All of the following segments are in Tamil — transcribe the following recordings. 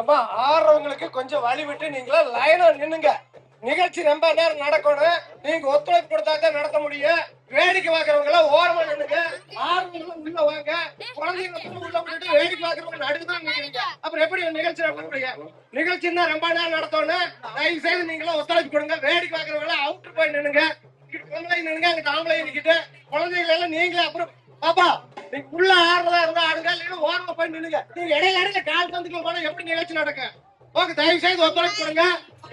அப்பா ஆடுறவங்களுக்கு கொஞ்சம் வழி விட்டு நீங்களா லைனா நின்னுங்க. நிகழ்ச்சி ரொம்ப நேரம் நடக்கணும். நீங்க ஒத்துழைப்பு கொடுத்தா தான் நடத்த முடியும். வேடிக்கை பார்க்கறவங்க எல்லாம் ஓரமா நின்னுங்க. ஆடுறவங்க உள்ள வாங்க. குழந்தைங்க உள்ள போட்டு வேடிக்கை பார்க்கறவங்க நடுவுதான் நிக்கிறீங்க. அப்புறம் எப்படி நிகழ்ச்சி நடத்த முடியும்? நிகழ்ச்சின்னா ரொம்ப நேரம் நடத்தணும். தயவு செய்து நீங்களும் ஒத்துழைப்பு கொடுங்க. வேடிக்கை பார்க்கறவங்க எல்லாம் அவுட்டு போய் நின்னுங்க. பொம்பளை நின்னுங்க, அங்க ஆம்பளை நிக்கிட்டு குழந்தைகள் எல்லாம் நீங்களே அப்புறம் பாப்பா நீங்க உள்ள ஆடுறதா இருந்தா ஆடுங்க, இல்லைன்னா ஓரமா போய் நின்னுங்க. நீங்க இடையில கால் தந்துக்கு போனா எப்படி நிகழ்ச்சி நடக்கும்? ஓகே, தயவு செய்து ஒத்துழைப்பு கொடுங்க.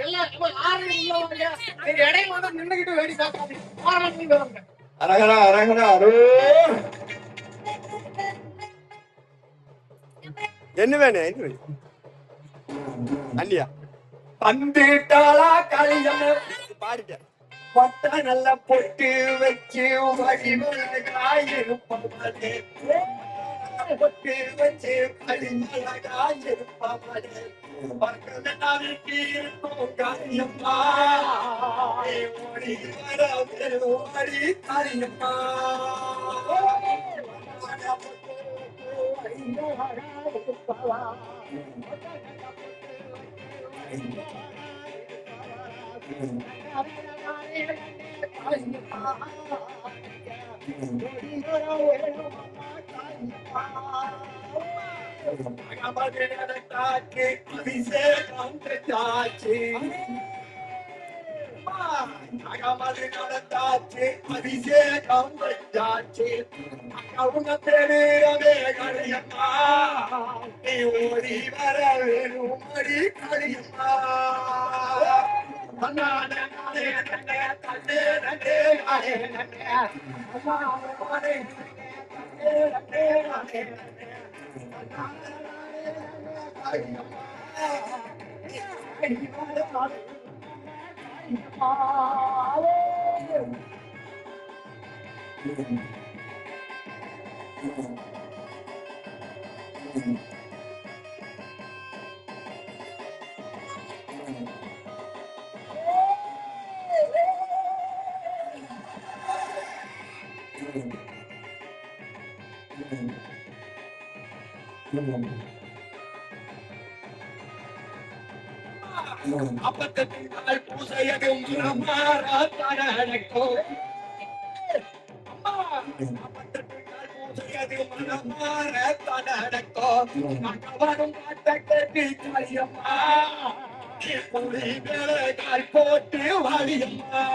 எல்லாம் ஆறு உள்ள வாங்க. நீங்க இடையில வந்து நின்னுகிட்டு வேடி பார்க்காதீங்க. ஓரமா நின்று வாங்க. அரகரா அரகரா அரோ. என்ன வேணும்? என்ன வேணும்? அண்ணியா பந்துட்டாளா களியம்மா பாடிட்டேன். பட்டா நல்லா பொட்டு வச்சு வழிமலகாயிருப்பாமலே, பொட்டு வச்சு வழிமலகாயிருப்பாமலே, பக்கத்தாவிற்கு இருக்கும் காரியம்மா, ஓடி வர ஓடி காரியம்மா. அபிஷேகம் பெற்றாச்சு, அபிஷேகம் பெற்றாச்சு. அவங்க பெருமே கழியம்மா, நீ ஓடி வர வேணும் அடி கழியம்மா. அப்பத்தட்டு நாள் பூசையதும் மனமாறத்தனக்கும், அப்பத்தட்டு நாள் பூசையதும் மனமாறத்தனக்கும். வரும் பாட்டை கேட்டு காளியம்மா, புலி மேலே கால் போட்டு வாழியம்மா,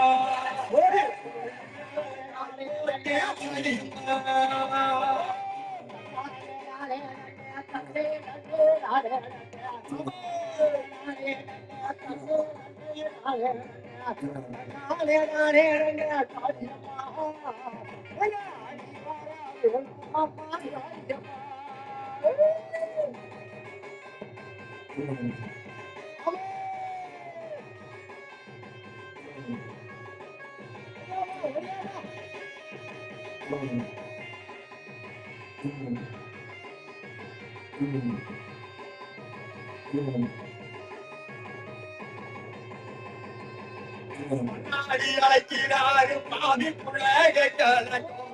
அண்ணாடி அழைக்கிறாரு பாவி புள்ளை கலக்கும்,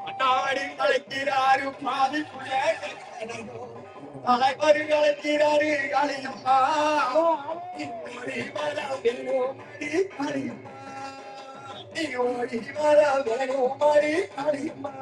அண்ணாடி அழைக்கிறாரு பாவி புள்ளை கலக்கும். தலைவர் அழைக்கிறாரு காளியம்மா ஓடி வர வேணும் அடி காளியம்மா ஓடி வர வேணும் அடி காளியம்மா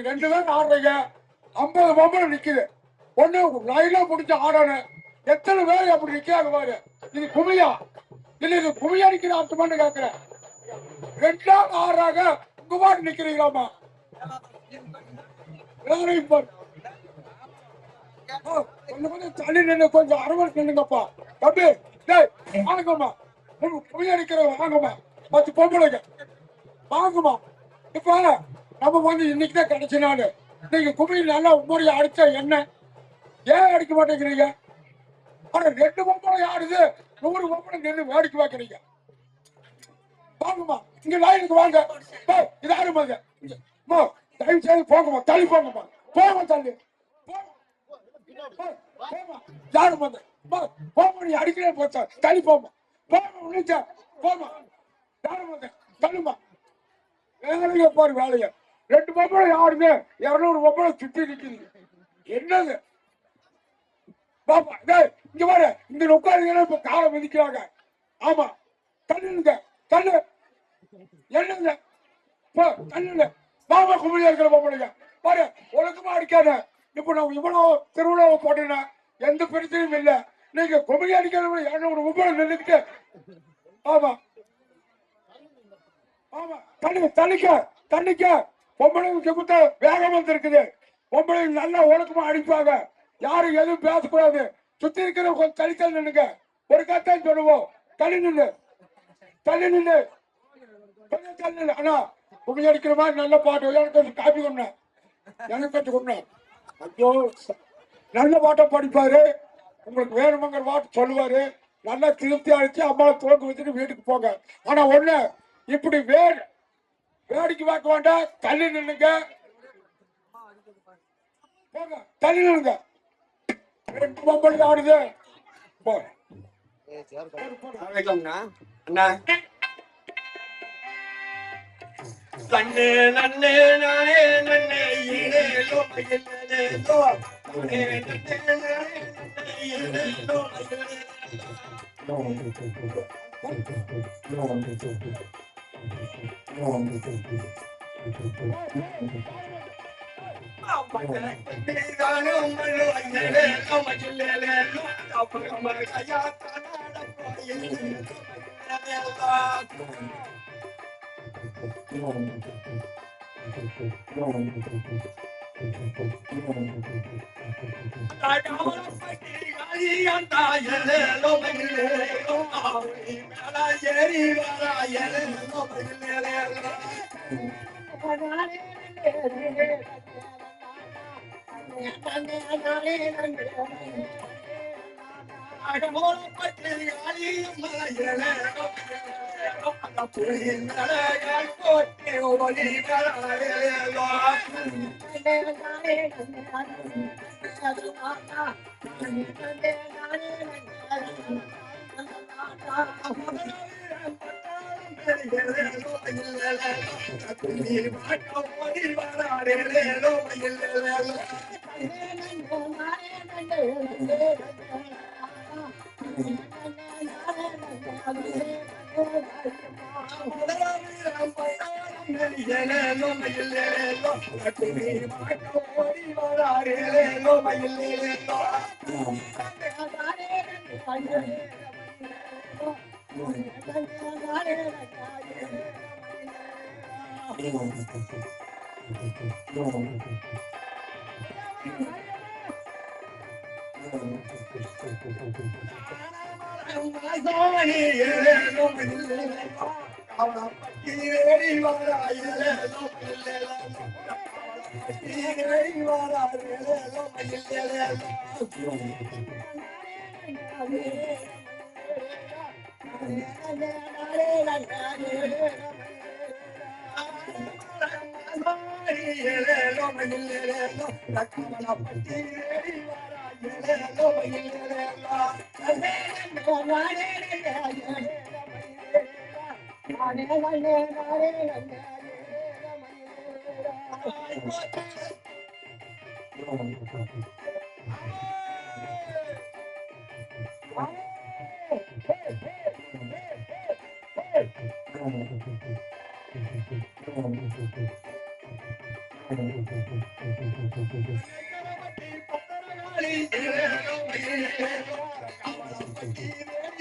ரெண்டு பேரும் ஆடுறீங்க, 50 பொம்பளை நிக்குது. ஒண்ணு லைனா முடிச்சு ஆடணும். எத்தனை பேர் அப்படி நிக்காங்க பாரு. இது குமியா இல்ல, இது குமியா நிக்கிற அர்த்தமானு கேட்கிறேன். 2 நாள் ஆறாக உங்க பாட்டு நிக்கிறீங்களாமா? வேலையும் பாரு. கொஞ்சம் தள்ளி நின்று கொஞ்சம் அரவணைச்சு நின்னுங்கப்பா. தம்பி, டேய், வாங்கம்மா. புளி அடிக்கிற வாங்கம்மா. 10 பொம்பளைங்க வாங்கம்மா. இப்ப நம்ம இன்னைக்கு தான் கிடைச்ச நாள். நீங்க குமி நல்லா முறைய அடிச்சா என்ன? ஏன் அடிக்க மாட்டேங்கிறீங்க? ஆனா 2 பொம்பளை ஆடுது, 100 பொம்பளை நின்று வேடிக்கை வைக்கிறீங்க. வாங்கம்மா, இங்க லைனுக்கு வாங்க. இது ஆடுமாங்க. தயவு செய்து போங்கம்மா, தள்ளி போங்கம்மா. போங்க தள்ளி. யாரும் போமா, நீ அடிக்கிறேன் போச்சா, தள்ளி போமா. போமா உள்ளிச்சா, போமா. யாரும் தள்ளுமா. வேலைய பாரு வேலைய. 2 பொம்பளை ஆடுங்க, 200 பொம்பளை சுத்தி நிக்குது. என்னது பாப்பா? இங்க பாரு, இங்க உட்காருங்க. இப்ப காலை மிதிக்கிறாங்க. ஆமா, தள்ளுங்க, தள்ளு. என்னங்க தள்ளுங்க. பாபா கும்பலியா இருக்கிற பொம்பளைங்க பாரு, ஒழுக்கமா அடிக்காத. இப்ப நான் இவ்வளவு திருவிழாவை போட்டேன்னா எந்த பிரச்சனையும் இல்லை. நீங்க கும்பலி அடிக்காத 200 பொம்பளை நின்றுக்கிட்டு. ஆமா ஆமா, தள்ளிக்க தள்ளிக்க. பொம்பளை வேகம் வந்து இருக்குது. பொம்பளை நல்லா ஒழுக்கமா அடிப்பாங்க. யாரும் எதுவும் பேசக்கூடாது. சுத்தி இருக்கிற கொஞ்சம் தள்ளி நின்னுங்க. ஒரு கத்தான் சொல்லுவோம். தள்ளி நின்று தள்ளி நின்று கொஞ்சம் தள்ளி நின்று. அண்ணா கும்பி அடிக்கிற மாதிரி நல்ல பாட்டு எனக்கு காப்பி கொண்டேன். எனக்கு கட்டு கொண்டேன். ஐயோ, நல்ல பாட்டை படிப்பாரு. உங்களுக்கு வேணுமங்கிற பாட்டு சொல்லுவாரு. நல்லா திருப்தி அடிச்சு அம்மாவை தோக்கு வச்சுட்டு வீட்டுக்கு போங்க. ஆனா ஒண்ணு, இப்படி வேடிக்கை பார்க்க வேண்டாம். தள்ளி நின்னுங்க. போங்க, தள்ளி நின்னுங்க. 2 பொம்பளை ஆடுது. போ. நன்னே நன்னே நானே நன்னே ஈரேலோ மயிலேலோ நன்னே நன்னே நானே நன்னே ஈரேலோ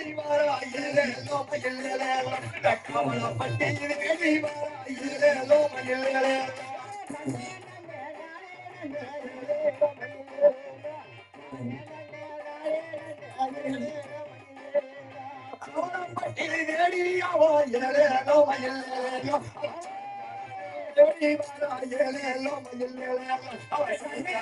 கோடி வாராயிரோ மயிலேலோ கமலப்பட்டி தேடி வாராயிரோ மயிலேலோ கமலப்பட்டி தேடி வாராயிரோ மயிலேலோ தேடி வாராயிரோ மயிலேலோ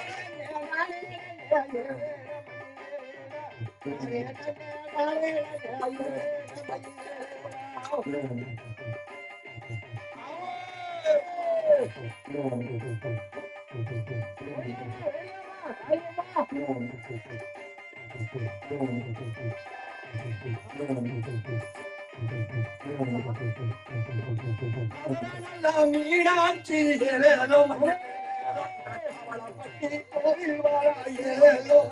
மீனாட்சி அவளப்பட்டி கோவில் வாராயிரோ மயிலேலோ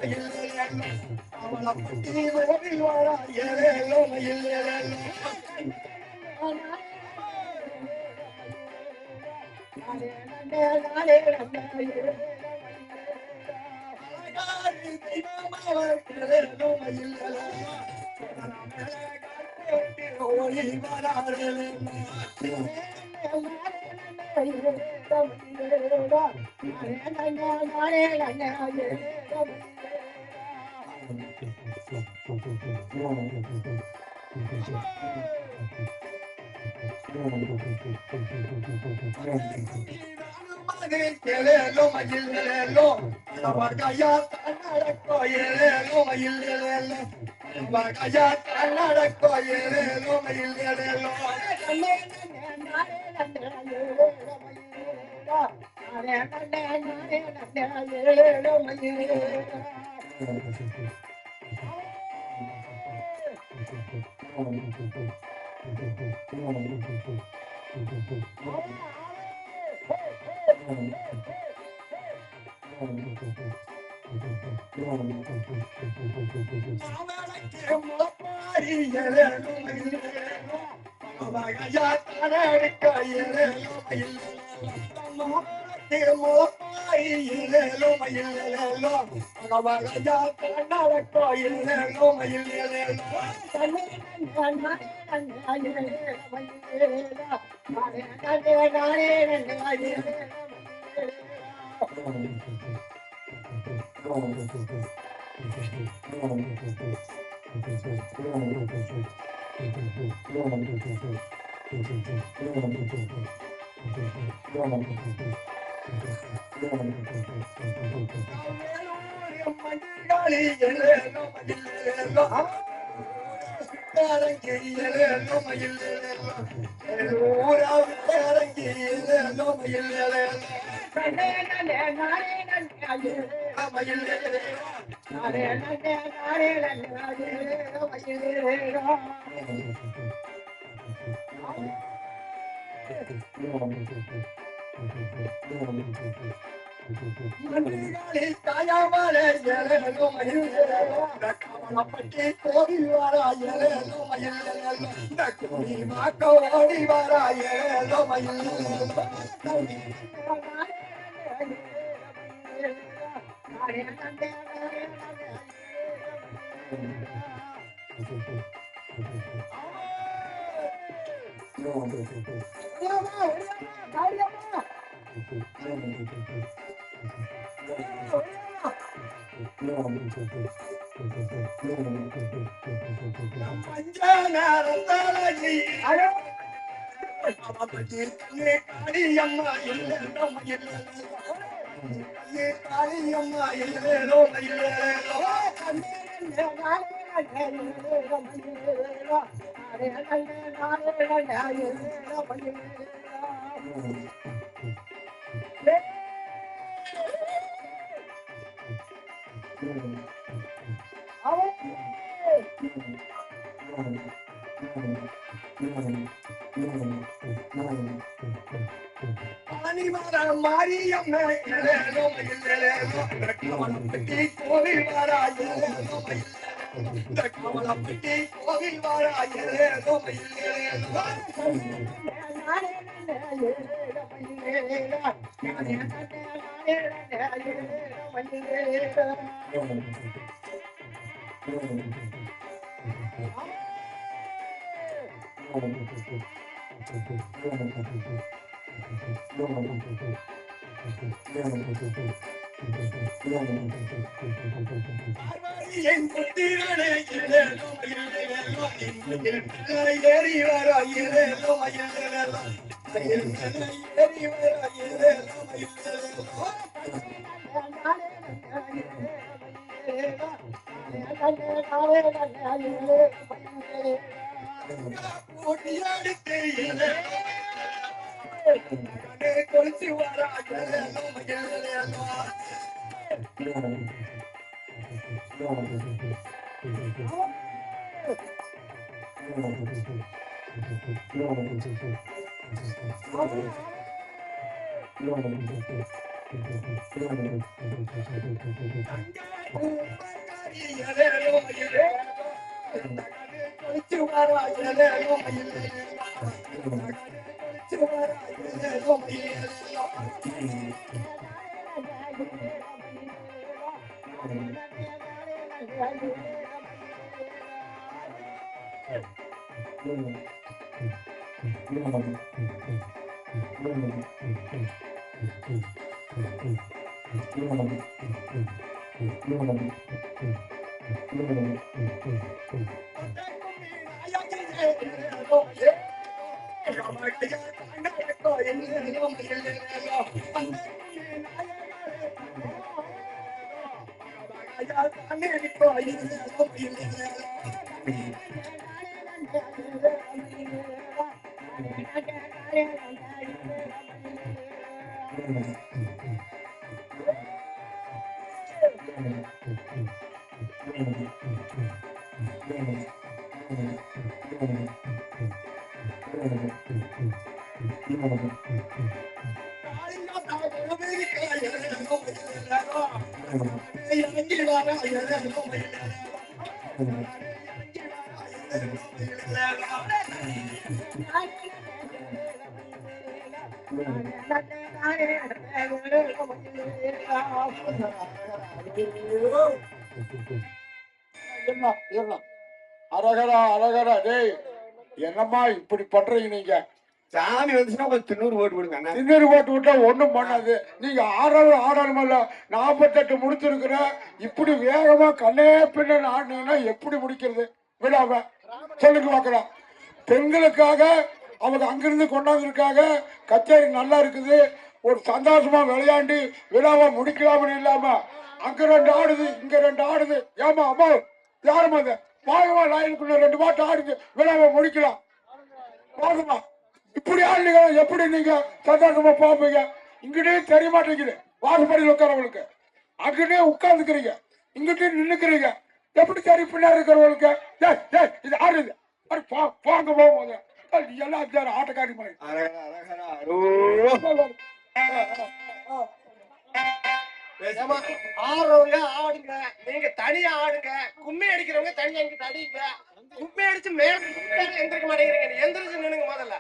அவளப்பட்டி கோவில் வாராயிரோ மயிலேலோ பார்வதியின் புத்திரனே ஏலேலோ ஏலேலோ மயில் ஏறி வர ஏலேலோ மயில் ஏறி வர ஏலேலோ போட்டியாடித்து கொலிச்சு வர ஏலேலோ மயில் அரகரா அரகரா டேய் என்னம்மா இப்படி பண்றீங்க நீங்க? சாமி வந்துச்சுன்னா கொஞ்சம் திண்ணூறு போட்டு விடுங்க அண்ணா. திண்ணூறு போட்டு விட்டா ஒண்ணும் பண்ணாது. நீங்க ஆடணுமல்ல. 48 முடிச்சிருக்கிற இப்படி வேகமா கண்ணே பின்ன ஆடினீங்கன்னா எப்படி முடிக்கிறது விடாம சொல்லுங்க பார்க்கலாம். பெண்களுக்காக அவங்க அங்கிருந்து கொண்டாந்துருக்காங்க. கச்சேரி நல்லா இருக்குது. ஒரு சந்தோஷமா விளையாண்டு விழாவா முடிக்கலாம்னு இல்லாம அங்க 2 ஆடுது இங்க 2 ஆடுது. ஏமா அம்மா யாருமா அது வாகமா லாயனுக்குள்ள 2 பாட்டு ஆடுது விழாவை முடிக்கலாம். வாகமா இப்படி ஆடுங்க. எப்படி நீங்க சந்தோஷமா போவீங்க? இங்கிட்டே தெரிய மாட்டேங்குது. வாசப்படியில் உட்காரவங்களுக்கு அங்கிட்டே உட்கார்ந்துக்கிறீங்க, இங்கிட்டே நின்னுக்கிறீங்க. எப்படி சரி பின்னாடி இருக்கிறவங்களுக்கு இது ஆடுது போங்க போகும்போது எல்லாம் ஆட்டக்காரி மாதிரி ஆடுறவங்க ஆடுங்க, நீங்க தனியா ஆடுங்க. கும்மி அடிக்கிறவங்க தனியா இங்க அடிங்க. கும்மி அடிச்சு மேல எந்திரிக்க மாட்டேங்கிறீங்க. எந்திரிச்சு நின்னுங்க. முதல்ல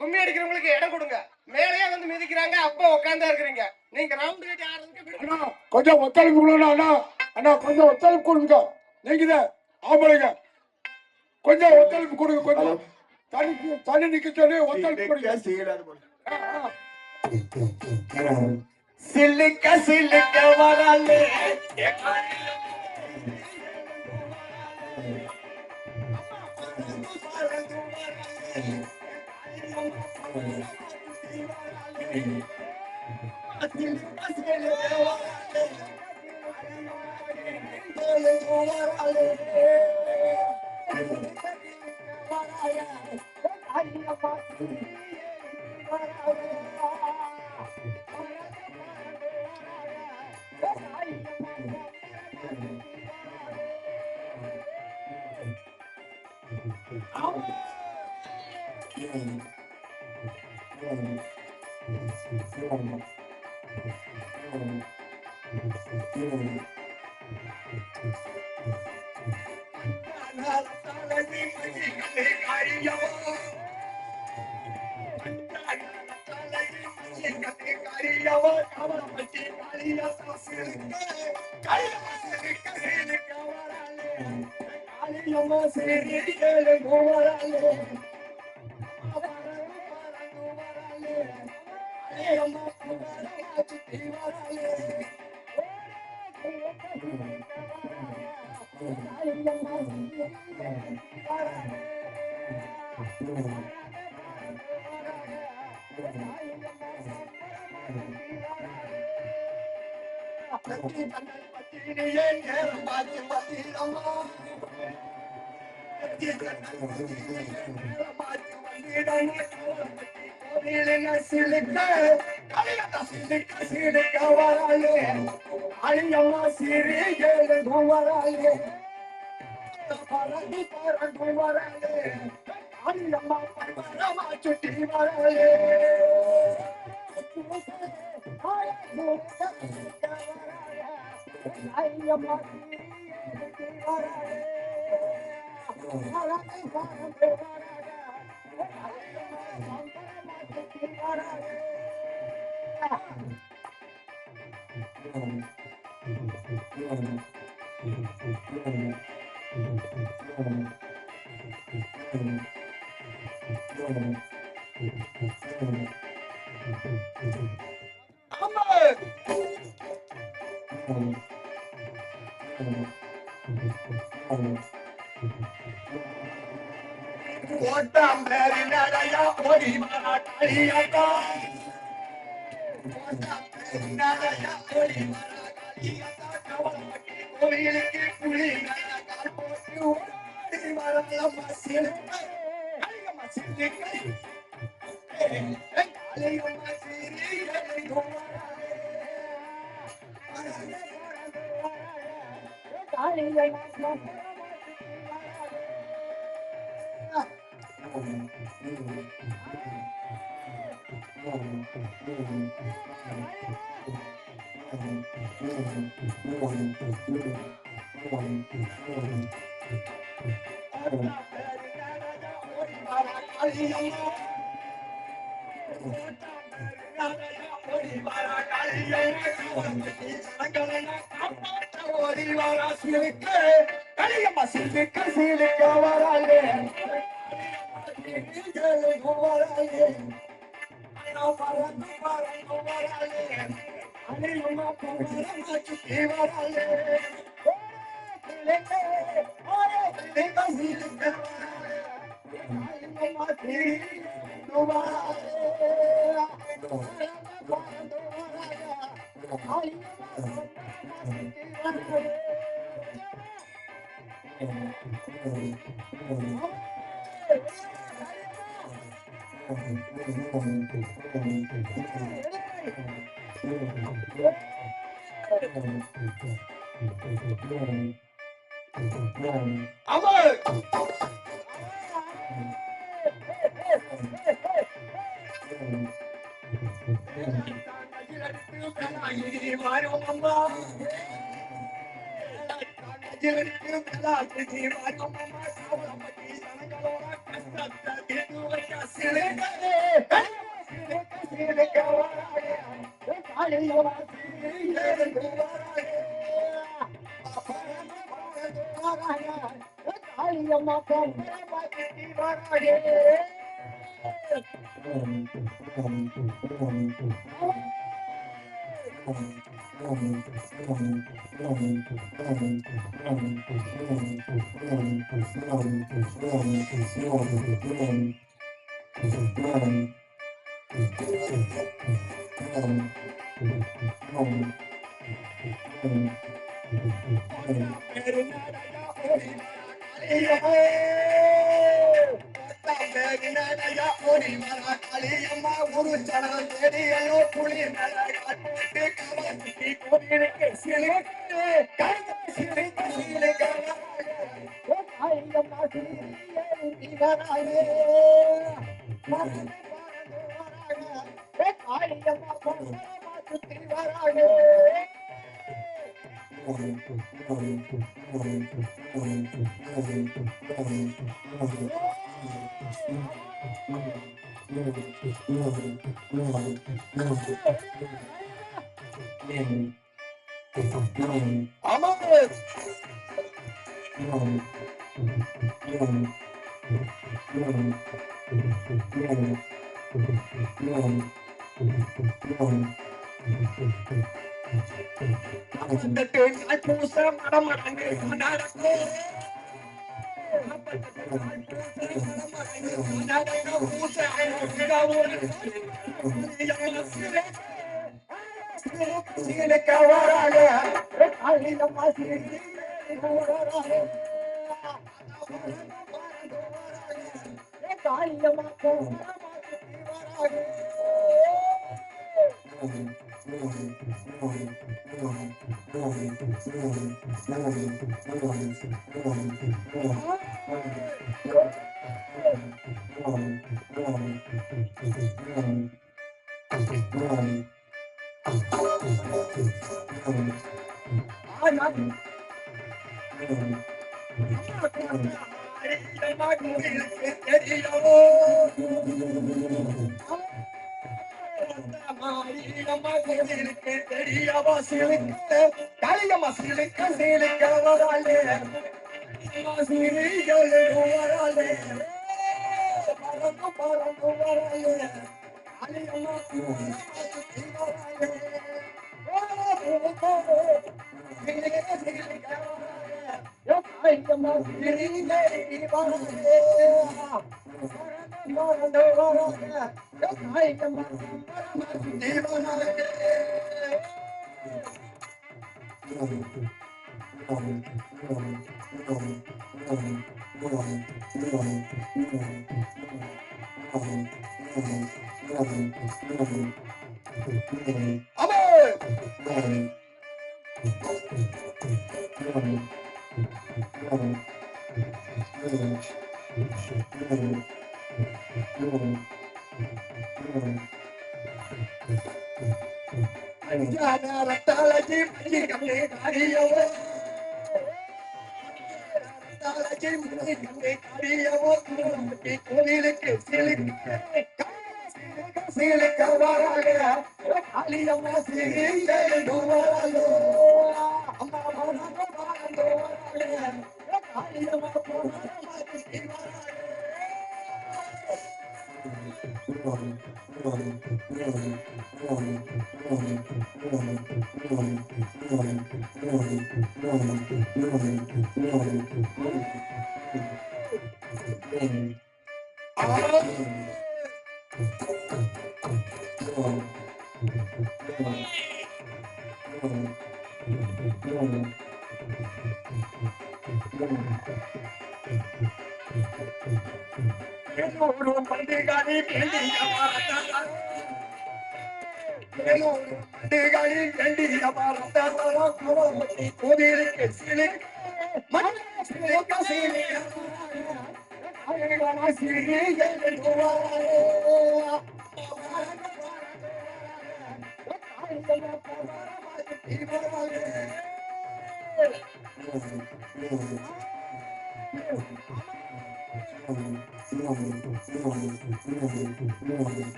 கும்மி அடிக்கிறவங்களுக்கு இடம் கொடுங்க. மேலேயே வந்து மிதிக்கிறாங்க, அப்ப உட்காந்தா இருக்கிறீங்க. நீங்க ரவுண்ட் கட்டி ஆடுறதுக்கு கொஞ்சம் ஒத்துழைப்பு கொடுங்க அண்ணா. அண்ணா கொஞ்சம் ஒத்துழைப்பு கொடுங்க. நீங்க ஆம்பளைங்க கொஞ்சம் ஒத்துழைப்பு கொடுங்க. கொஞ்சம் தனி நிக்க சொல்லி ஒத்துழைப்பு கொடுங்க. சில்லுக்க சில்லுக்க வராலே வந்துட்டு நாய் பூச மடமடங்கு நடக்கும்.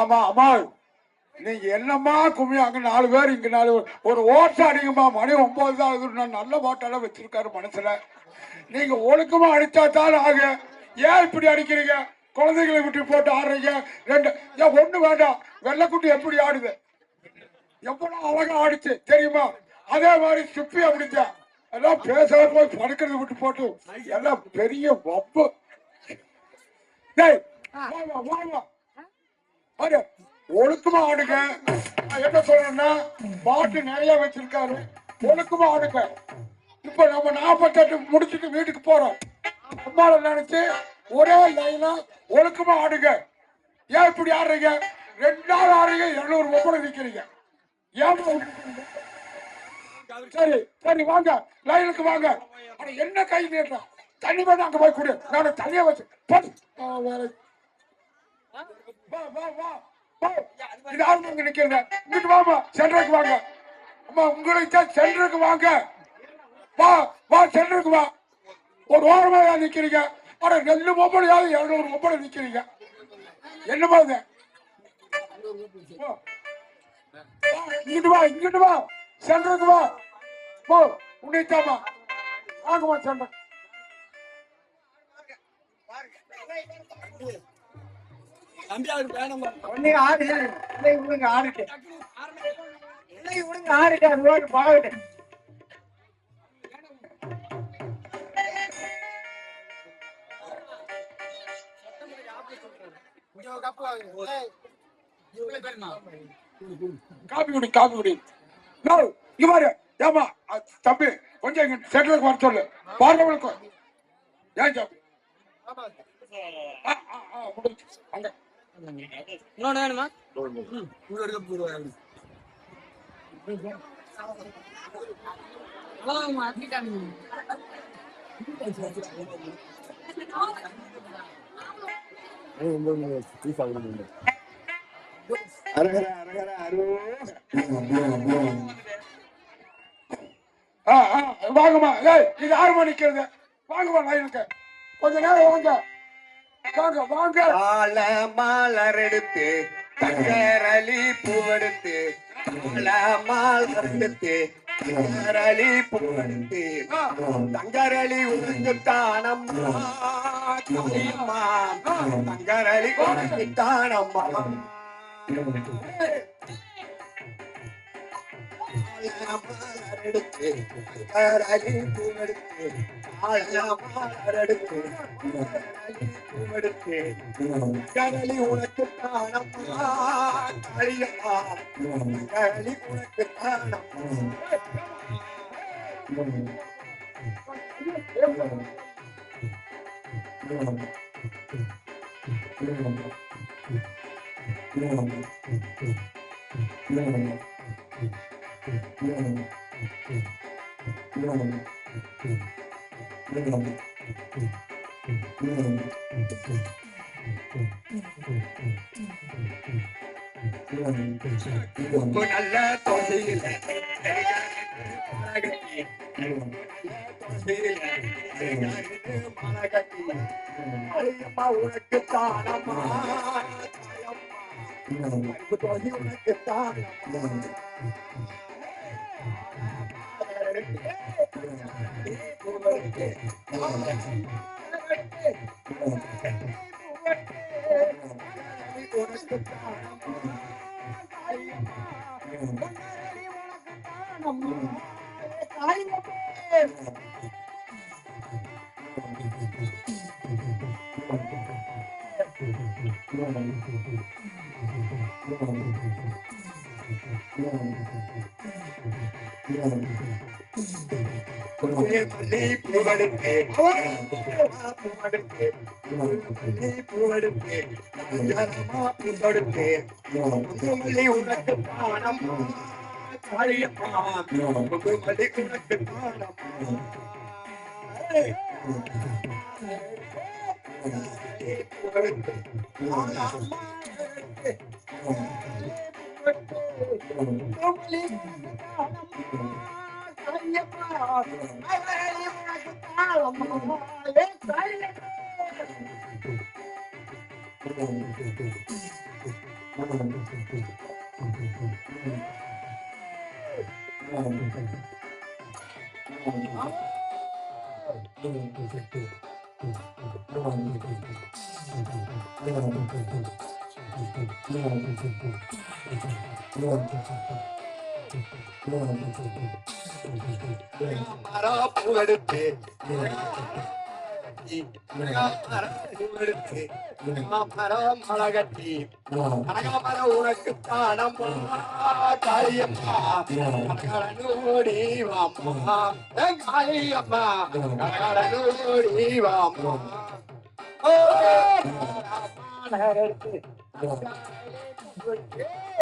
ஏமா அம்மா நீங்க என்னம்மா கும்மி அங்க 4 பேர் இங்க 4 பேர் ஒரு ஓட்டை அடிக்குமா மணி 9 தான் ஆகுது. நான் நல்ல ஓட்டெல்லாம் வச்சிருக்காரு மனசுல. நீங்க ஒழுக்கமா அடிச்சா தான் ஆகு. ஏன் இப்படி அடிக்கிறீங்க? குழந்தைகளை விட்டு போட்டு ஆடுறீங்க. ஏன் ஒண்ணு வேண்டாம். வெள்ளைக்குட்டி எப்படி ஆடுது, எவ்வளவு அழகா ஆடிச்சு தெரியுமா? அதே மாதிரி சுப்பி அப்படிச்சா எல்லாம் பேச போய் படுக்கிறத விட்டு போட்டு எல்லாம் பெரிய வப்பு. ஒழுக்கமா ஆடுங்க. என்ன சொல்றேன்னா பாட்டு நிறைய வச்சிருக்காரு, ஒழுக்கமா ஆடுங்க. இப்ப நம்ம 48 முடிச்சுட்டு வீட்டுக்கு போறோம். அம்மாவை நினைச்சு ஒரே லைனா ஒழுக்கமா ஆடுங்க. ஏன் இப்படி ஆடுறீங்க? 2 நாள் ஆடுறீங்க, 200 ஒப்பனை நிக்கிறீங்க. ஏன்? சரி சரி வாங்க, லைனுக்கு வாங்க. என்ன கை நீட்டுறோம்? தண்ணி வேணும் அங்க போய் கொடு. நான் தண்ணியை வச்சு நிக்கிறேன். இங்கிட்டு வாமா, சென்டருக்கு வாங்க. அம்மா உங்களுக்கு தான் சென்டருக்கு வாங்க. வா வா சென்டருக்கு வா. ஒரு ஓரமா நிக்கிறீங்க. ஆனா 2 பொம்பளையாவது 200 பொம்பளை நிக்கிறீங்க. என்னமா இது? இங்கிட்டு வா இங்கிட்டு வா சென்டருக்கு வா. போ உன்னைத்தாமா வாங்கம்மா சென்டர். காப்பி குடி காப்பி குடி. இவரு ஏமா தம்பி கொஞ்சம் இங்க சென்டருக்கு வர சொல்லு. பார்வங்களுக்கு ஏன் தம்பி அங்க வேணுமா? வாங்கம்மா. ஏய் இது 6 மணி நிக்கிறது. வாங்கம்மா லைனுக்கு கொஞ்ச நேரம் வாங்க வாங்க வாங்க. மலர் எடுத்து தங்கரளி பூவெடுத்து மலர் எடுத்து தங்கரளி பூவெடுத்து தங்கரளி உனக்குத்தானம்மா தங்கரளி உனக்குத்தானம்மா எடுத்து தங்கரளி பூவெடுத்து எடுத்து கடலி உனக்கு தானம்மா காளியம்மா கடலி உனக்கு தானம்மா நல்ல தொகையில் உனக்கு தானம்மா உனக்கு தானம்மா மலகட்டி உனக்கு தானம்மா காளியம்மா கடலூடி வாம்மா காளியம்மா கடலூடி வாம்மா